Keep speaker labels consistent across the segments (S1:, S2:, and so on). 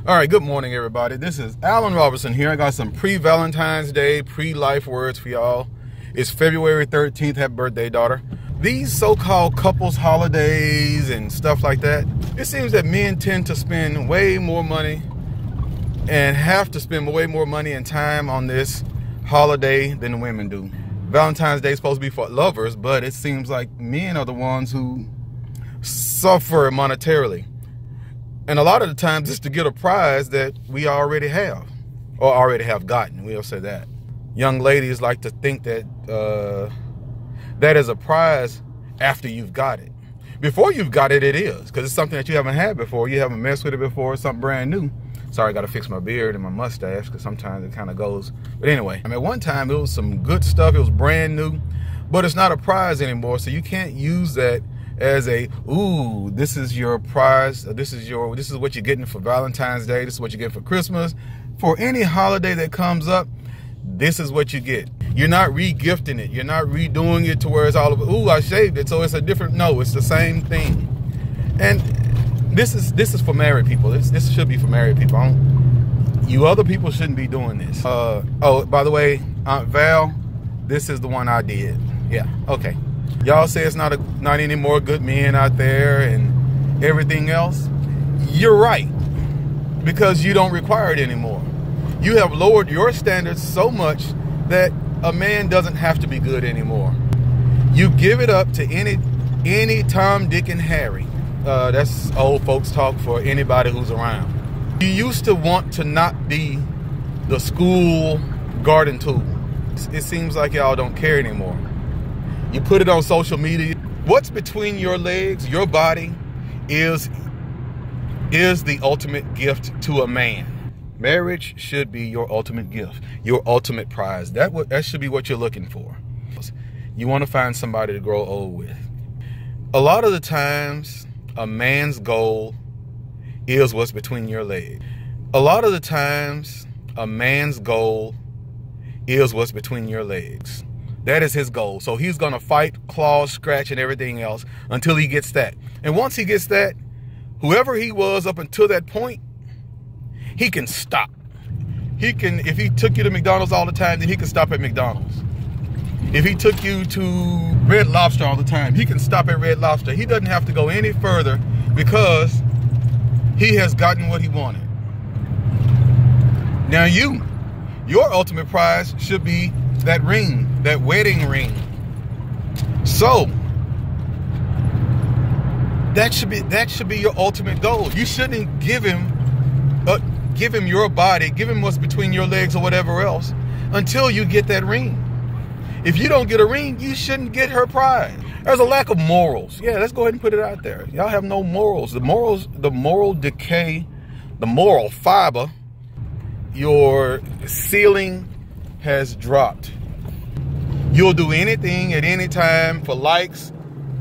S1: All right, good morning, everybody. This is Alan Robertson here. I got some pre-Valentine's Day, pre-life words for y'all. It's February 13th. Happy birthday, daughter. These so-called couples holidays and stuff like that, it seems that men tend to spend way more money and have to spend way more money and time on this holiday than women do. Valentine's Day is supposed to be for lovers, but it seems like men are the ones who suffer monetarily. And a lot of the times it's to get a prize that we already have, or already have gotten. We'll say that. Young ladies like to think that that is a prize after you've got it. Before you've got it, it is, because it's something that you haven't had before. You haven't messed with it before. It's something brand new. Sorry, I got to fix my beard and my mustache, because sometimes it kind of goes. But anyway, at one time it was some good stuff. It was brand new, but it's not a prize anymore. So you can't use that as a, ooh, this is your prize. This is what you're getting for Valentine's Day. This is what you get for Christmas. For any holiday that comes up, this is what you get. You're not re-gifting it. You're not redoing it to where it's all of, ooh, I shaved it, so it's a different, no, it's the same thing. And this is for married people. This should be for married people. You other people shouldn't be doing this. Oh, by the way, Aunt Val, this is the one I did. Yeah, okay. Y'all say it's not any more good men out there and everything else. You're right, because you don't require it anymore. You have lowered your standards so much that a man doesn't have to be good anymore. You give it up to any Tom, Dick, and Harry. That's old folks talk for anybody who's around. You used to want to not be the school garden tool. It seems like y'all don't care anymore. You put it on social media. What's between your legs, your body, is the ultimate gift to a man. Marriage should be your ultimate gift, your ultimate prize. That should be what you're looking for. You want to find somebody to grow old with. A lot of the times, a man's goal is what's between your legs. A lot of the times, a man's goal is what's between your legs. That is his goal. So he's going to fight, claw, scratch, and everything else until he gets that. And once he gets that, whoever he was up until that point, he can stop. He can, if he took you to McDonald's all the time, then he can stop at McDonald's. If he took you to Red Lobster all the time, he can stop at Red Lobster. He doesn't have to go any further because he has gotten what he wanted. Now your ultimate prize should be that ring, that wedding ring. So that should be your ultimate goal. You shouldn't give him your body, give him what's between your legs or whatever else until you get that ring. If you don't get a ring, you shouldn't get her prize. There's a lack of morals. Yeah, let's go ahead and put it out there. Y'all have no morals. The moral decay, the moral fiber, your ceiling has dropped. You'll do anything at any time for likes,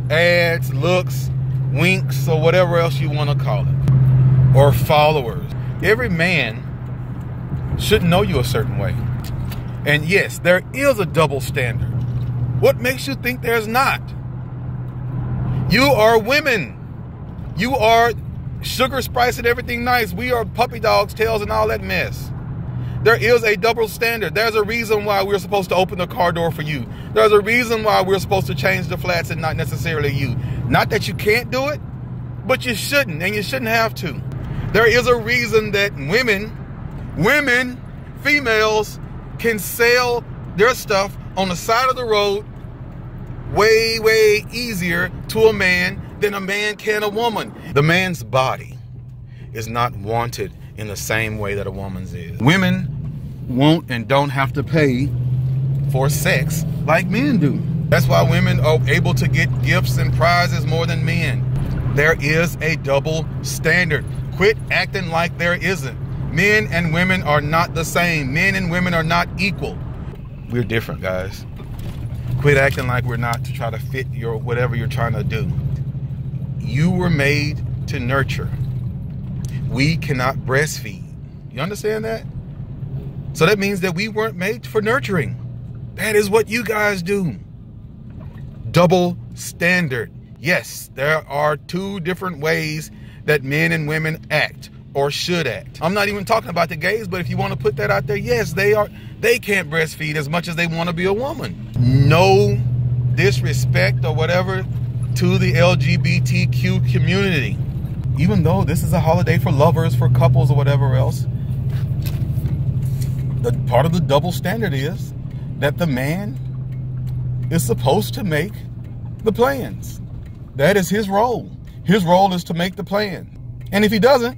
S1: ads, looks, winks, or whatever else you want to call it, or followers. Every man should know you a certain way. And yes, there is a double standard. What makes you think there's not? You are women. You are sugar, spice, and everything nice. We are puppy dogs, tails, and all that mess. There is a double standard. There's a reason why we're supposed to open the car door for you. There's a reason why we're supposed to change the flats and not necessarily you. Not that you can't do it, but you shouldn't, and you shouldn't have to. There is a reason that women, females can sell their stuff on the side of the road way, way easier to a man than a man can a woman. The man's body is not wanted in the same way that a woman's is. Women won't and don't have to pay for sex like men do. That's why women are able to get gifts and prizes more than men. There is a double standard. Quit acting like there isn't. Men and women are not the same. Men and women are not equal. We're different, guys. Quit acting like we're not to try to fit your whatever you're trying to do. You were made to nurture. We cannot breastfeed. You understand that? So that means that we weren't made for nurturing. That is what you guys do. Double standard. Yes, there are two different ways that men and women act. or should act. I'm not even talking about the gays, but if you want to put that out there, yes, they can't breastfeed as much as they want to be a woman. No disrespect or whatever to the LGBTQ community. Even though this is a holiday for lovers, for couples, or whatever else, the part of the double standard is that the man is supposed to make the plans. That is his role. His role is to make the plan. And if he doesn't,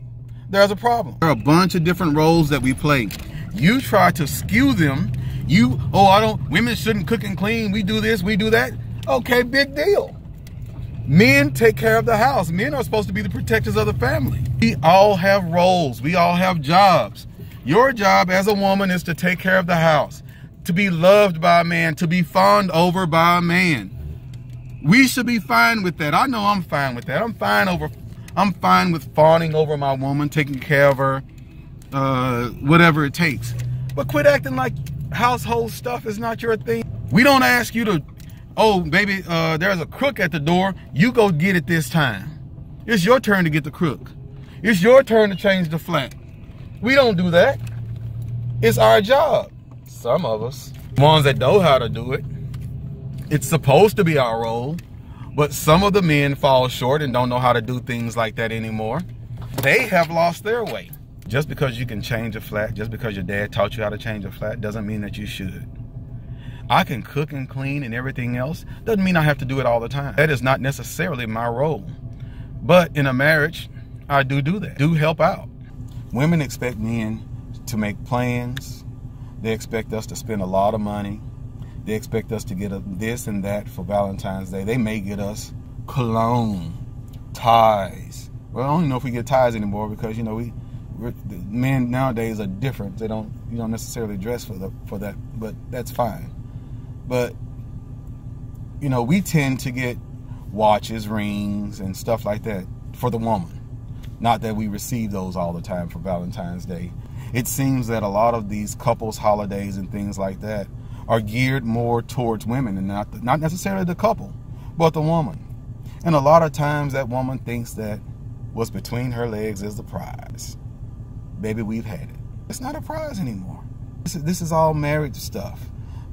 S1: there's a problem. There are a bunch of different roles that we play. You try to skew them. Women shouldn't cook and clean. We do this, we do that. Okay, big deal. Men take care of the house. Men are supposed to be the protectors of the family. We all have roles. We all have jobs. Your job as a woman is to take care of the house, to be loved by a man, to be fawned over by a man. We should be fine with that. I know I'm fine with that. I'm fine with fawning over my woman, taking care of her, whatever it takes. But quit acting like household stuff is not your thing. We don't ask you to, oh, baby, there's a crook at the door. You go get it this time. It's your turn to get the crook. It's your turn to change the flat. We don't do that. It's our job. Some of us, ones that know how to do it. It's supposed to be our role, but some of the men fall short and don't know how to do things like that anymore. They have lost their way. Just because you can change a flat, just because your dad taught you how to change a flat, doesn't mean that you should. I can cook and clean and everything else. Doesn't mean I have to do it all the time. That is not necessarily my role. But in a marriage, I do that. Do help out. Women expect men to make plans. They expect us to spend a lot of money. They expect us to get this and that for Valentine's Day. They may get us cologne, ties. Well, I don't even know if we get ties anymore because, you know, men nowadays are different. You don't necessarily dress for that, but that's fine. But, you know, we tend to get watches, rings, and stuff like that for the woman. Not that we receive those all the time for Valentine's Day. It seems that a lot of these couples holidays and things like that are geared more towards women and not necessarily the couple, but the woman. And a lot of times that woman thinks that what's between her legs is the prize. Baby, we've had it. It's not a prize anymore. This is all marriage stuff.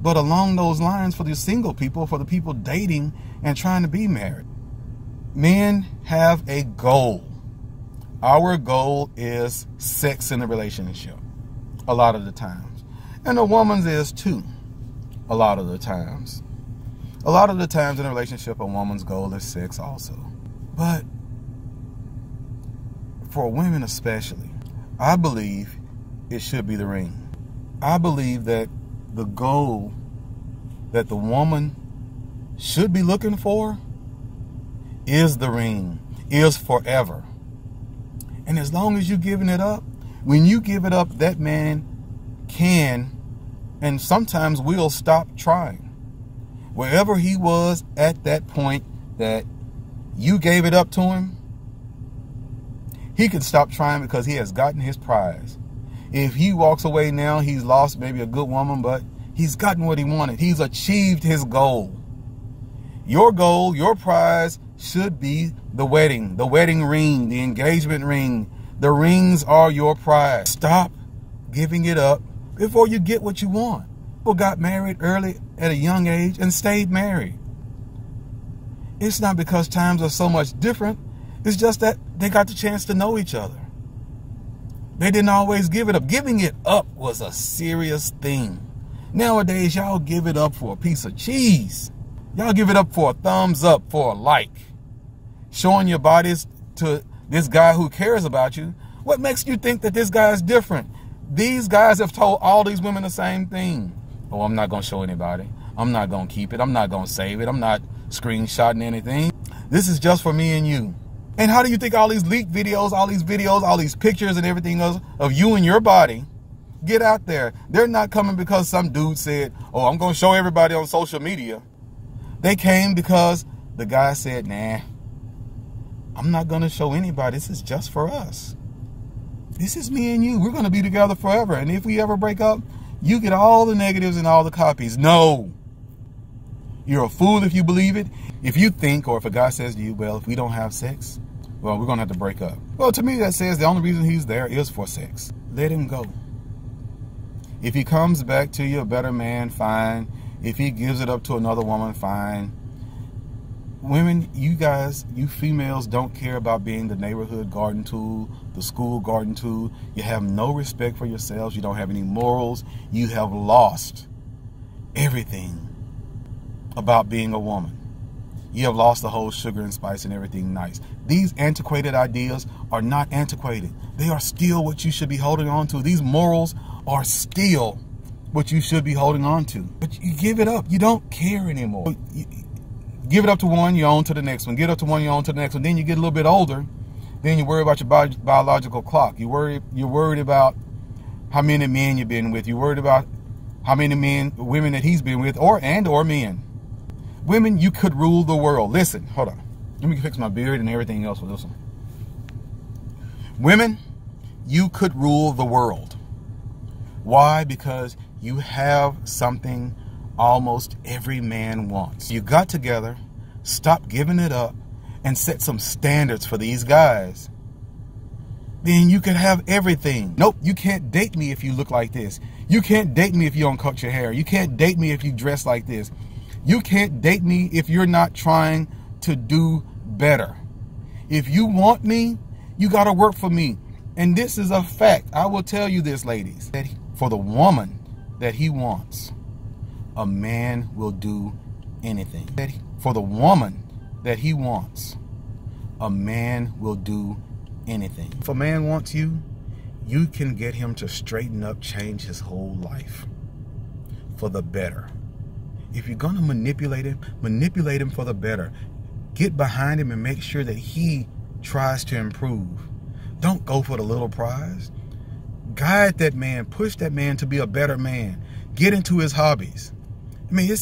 S1: But along those lines, for the single people, for the people dating and trying to be married, men have a goal. Our goal is sex in the relationship a lot of the times. And a woman's is too. A lot of the times. A lot of the times in a relationship, a woman's goal is sex also. But for women especially, I believe it should be the ring. I believe that the goal that the woman should be looking for is the ring, is forever. And as long as you're giving it up, when you give it up, that man can and sometimes will stop trying. Wherever he was at that point that you gave it up to him, he can stop trying because he has gotten his prize. If he walks away now, he's lost maybe a good woman, but he's gotten what he wanted. He's achieved his goal. Your goal, your prize should be the wedding ring, the engagement ring. The rings are your prize. Stop giving it up before you get what you want. People got married early at a young age and stayed married. It's not because times are so much different. It's just that they got the chance to know each other. They didn't always give it up. Giving it up was a serious thing. Nowadays, y'all give it up for a piece of cheese. Y'all give it up for a thumbs up, for a like. Showing your bodies to this guy who cares about you. What makes you think that this guy is different? These guys have told all these women the same thing. Oh, I'm not going to show anybody. I'm not going to keep it. I'm not going to save it. I'm not screenshotting anything. This is just for me and you. And how do you think all these leaked videos, all these pictures and everything else of you and your body get out there? They're not coming because some dude said, oh, I'm going to show everybody on social media. They came because the guy said, nah, I'm not going to show anybody. This is just for us. This is me and you. We're going to be together forever. And if we ever break up, you get all the negatives and all the copies. No. You're a fool if you believe it. If you think, or if a guy says to you, well, if we don't have sex, well, we're going to have to break up. Well, to me, that says the only reason he's there is for sex. Let him go. If he comes back to you a better man, fine. If he gives it up to another woman, fine. Women, you guys, you females don't care about being the neighborhood garden tool, the school garden tool. You have no respect for yourselves. You don't have any morals. You have lost everything about being a woman. You have lost the whole sugar and spice and everything nice. These antiquated ideas are not antiquated. They are still what you should be holding on to. These morals are still what you should be holding on to. But you give it up. You don't care anymore. You give it up to one, you own to the next one. Give it up to one, you own to the next one. Then you get a little bit older. Then you worry about your biological clock. You're worried about how many men you've been with. You're worried about how many women that he's been with, or men. Women, you could rule the world. Listen, hold on. Let me fix my beard and everything else with this one. Women, you could rule the world. Why? Because you have something almost every man wants. You got together, stop giving it up, and set some standards for these guys. Then you could have everything. Nope, you can't date me if you look like this. You can't date me if you don't cut your hair. You can't date me if you dress like this. You can't date me if you're not trying to do better. If you want me, you got to work for me. And this is a fact. I will tell you this, ladies, that for the woman that he wants, a man will do anything. For the woman that he wants, a man will do anything. If a man wants you, you can get him to straighten up, change his whole life for the better. If you're going to manipulate him for the better. Get behind him and make sure that he tries to improve. Don't go for the little prize. Guide that man. Push that man to be a better man. Get into his hobbies. I mean,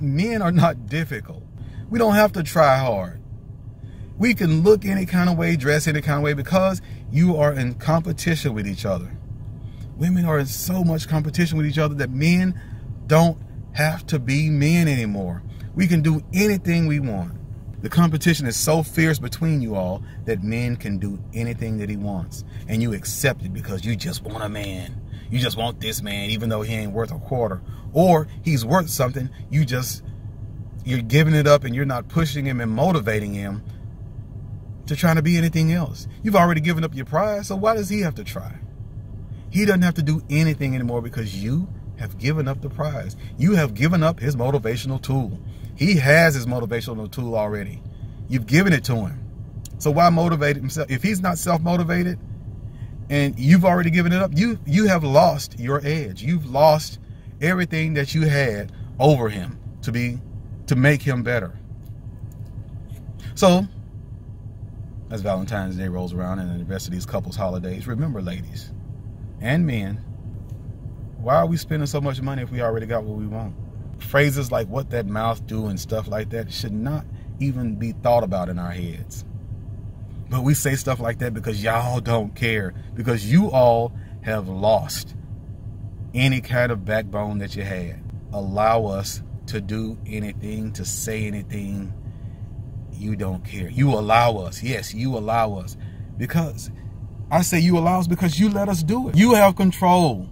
S1: men are not difficult. We don't have to try hard. We can look any kind of way, dress any kind of way, because you are in competition with each other. Women are in so much competition with each other that men don't have to be men anymore. We can do anything we want. The competition is so fierce between you all that men can do anything that he wants. And you accept it because you just want a man. You just want this man, even though he ain't worth a quarter. Or he's worth something, you're giving it up and you're not pushing him and motivating him to try to be anything else. You've already given up your prize, so why does he have to try? He doesn't have to do anything anymore because you have given up the prize. You have given up his motivational tool. He has his motivational tool already. You've given it to him. So why motivate himself? If he's not self-motivated and you've already given it up, you have lost your edge. You've lost everything that you had over him to make him better. So as Valentine's Day rolls around and the rest of these couples holidays, remember, ladies and men, why are we spending so much money if we already got what we want? Phrases like what that mouth do and stuff like that should not even be thought about in our heads. But we say stuff like that because y'all don't care. Because you all have lost any kind of backbone that you had. Allow us to do anything, to say anything. You don't care. You allow us. Yes, you allow us. Because I say you allow us because you let us do it. You have control.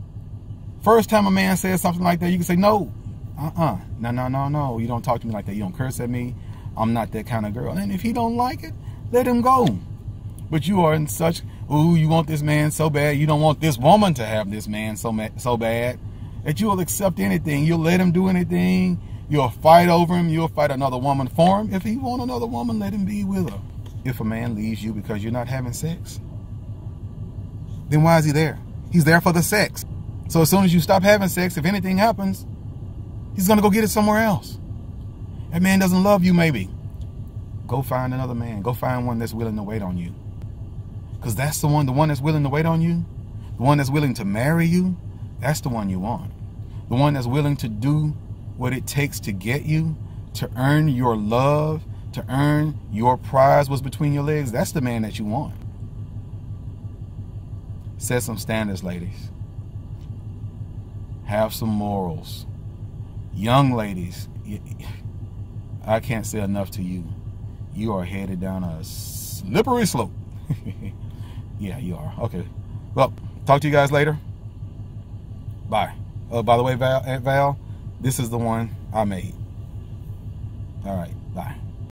S1: First time a man says something like that, you can say, no, no, you don't talk to me like that. You don't curse at me. I'm not that kind of girl. And if he don't like it, let him go. But you are in such, ooh, you want this man so bad. You don't want this woman to have this man so bad that you will accept anything. You'll let him do anything. You'll fight over him. You'll fight another woman for him. If he want another woman, let him be with her. If a man leaves you because you're not having sex, then why is he there? He's there for the sex. So as soon as you stop having sex, if anything happens, he's going to go get it somewhere else. That man doesn't love you, maybe. Go find another man. Go find one that's willing to wait on you. Because that's the one that's willing to wait on you, the one that's willing to marry you, that's the one you want. The one that's willing to do what it takes to get you, to earn your love, to earn your prize what's between your legs. That's the man that you want. Set some standards, ladies. Have some morals. Young ladies, I can't say enough to you. You are headed down a slippery slope. Yeah, you are. Okay. Well, talk to you guys later. Bye. By the way, Aunt Val, this is the one I made. All right. Bye.